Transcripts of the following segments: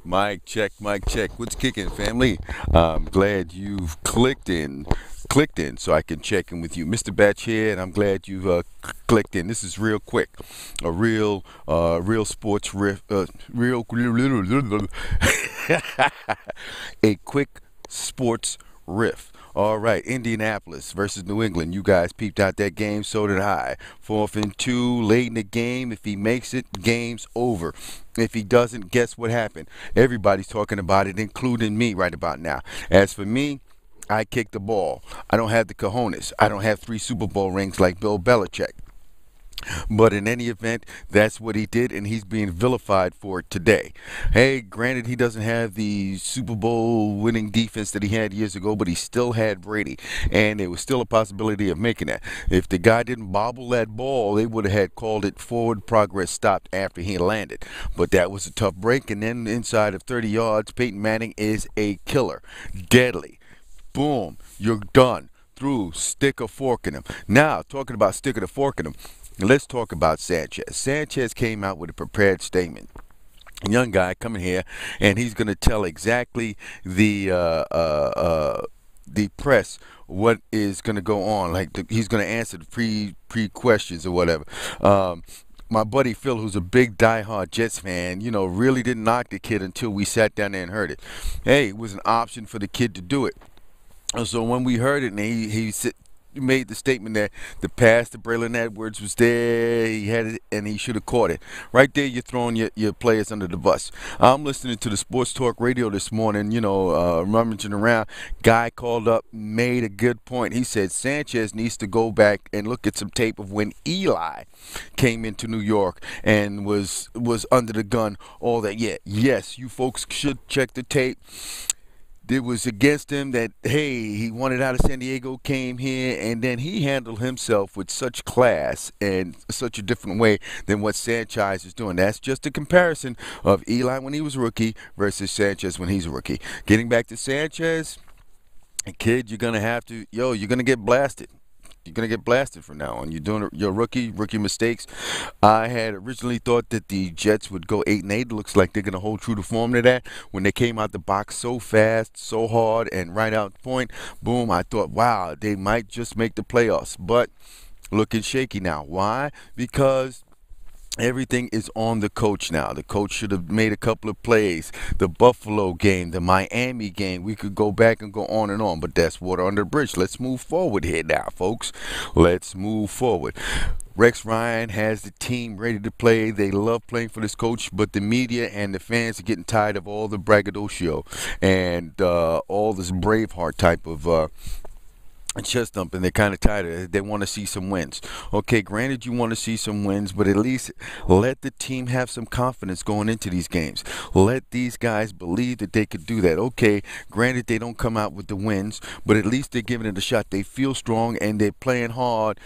Mic check, mic check. What's kicking, family? I'm glad you've clicked in, so I can check in with you, Mr. Batch here, and I'm glad you've clicked in. This is real quick, a real sports riff, real, a quick sports riff. All right, Indianapolis versus New England. You guys peeped out that game, so did I. 4th and 2, late in the game. If he makes it, game's over. If he doesn't, guess what happened? Everybody's talking about it, including me right about now. As for me, I kicked the ball. I don't have the cojones. I don't have 3 Super Bowl rings like Bill Belichick. But in any event, that's what he did, and he's being vilified for it today. Hey, granted, he doesn't have the Super Bowl winning defense that he had years ago, but he still had Brady, and there was still a possibility of making that. If the guy didn't bobble that ball, they would have had called it forward progress stopped after he landed. But that was a tough break, and then inside of 30 yards, Peyton Manning is a killer. Deadly. Boom. You're done. Through. Stick a fork in him. Now, talking about sticking a fork in him, let's talk about Sanchez. Sanchez came out with a prepared statement. A young guy coming here, and he's going to tell exactly the press what is going to go on. Like he's going to answer the pre questions or whatever. My buddy Phil, who's a big diehard Jets fan, really didn't knock the kid until we sat down there and heard it. Hey, it was an option for the kid to do it. So when we heard it, and he made the statement that the pass to Braylon Edwards was there, he had it, and he should have caught it. Right there, you're throwing your players under the bus. I'm listening to the Sports Talk Radio this morning, rummaging around. Guy called up, made a good point. He said Sanchez needs to go back and look at some tape of when Eli came into New York and was under the gun, all that. Yeah, yes, you folks should check the tape. It was against him that, hey, he wanted out of San Diego, came here, and then he handled himself with such class and such a different way than what Sanchez is doing. That's just a comparison of Eli when he was a rookie versus Sanchez when he's a rookie. Getting back to Sanchez, kid, you're going to get blasted. You're going to get blasted from now on. You're doing your rookie mistakes. I had originally thought that the Jets would go 8-8. Looks like they're going to hold true to form to that. When they came out the box so fast, so hard, and right out the point, boom, I thought, wow, they might just make the playoffs. But looking shaky now. Why? Because everything is on the coach now. The coach should have made a couple of plays. The Buffalo game, the Miami game. We could go back and go on and on, but that's water under the bridge. Let's move forward here now, folks. Let's move forward. Rex Ryan has the team ready to play. They love playing for this coach, but the media and the fans are getting tired of all the braggadocio and all this Braveheart type of chest thumping. They're kind of tired of it. They want to see some wins. Okay, granted you want to see some wins, but at least let the team have some confidence going into these games. Let these guys believe that they could do that. Okay, granted they don't come out with the wins, but at least they're giving it a shot. They feel strong and they're playing hard.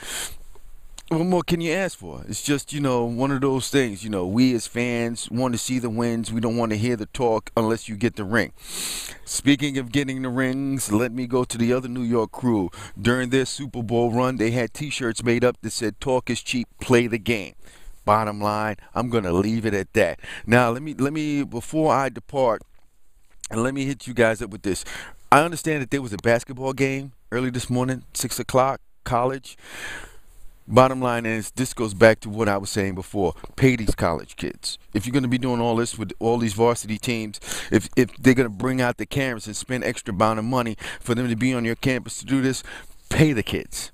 What more can you ask for? It's just, one of those things. We as fans want to see the wins. We don't want to hear the talk unless you get the ring. Speaking of getting the rings, let me go to the other New York crew. During their Super Bowl run, they had T-shirts made up that said, "Talk is cheap, play the game." Bottom line, I'm going to leave it at that. Now, let me, before I depart, and let me hit you guys up with this. I understand that there was a basketball game early this morning, 6 o'clock, college. Bottom line is, this goes back to what I was saying before. Pay these college kids. If you're going to be doing all this with all these varsity teams, if they're going to bring out the cameras and spend extra amount of money for them to be on your campus to do this, pay the kids.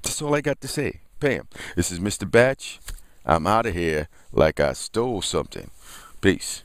That's all I got to say. Pay them. This is Mr. Batch. I'm out of here like I stole something. Peace.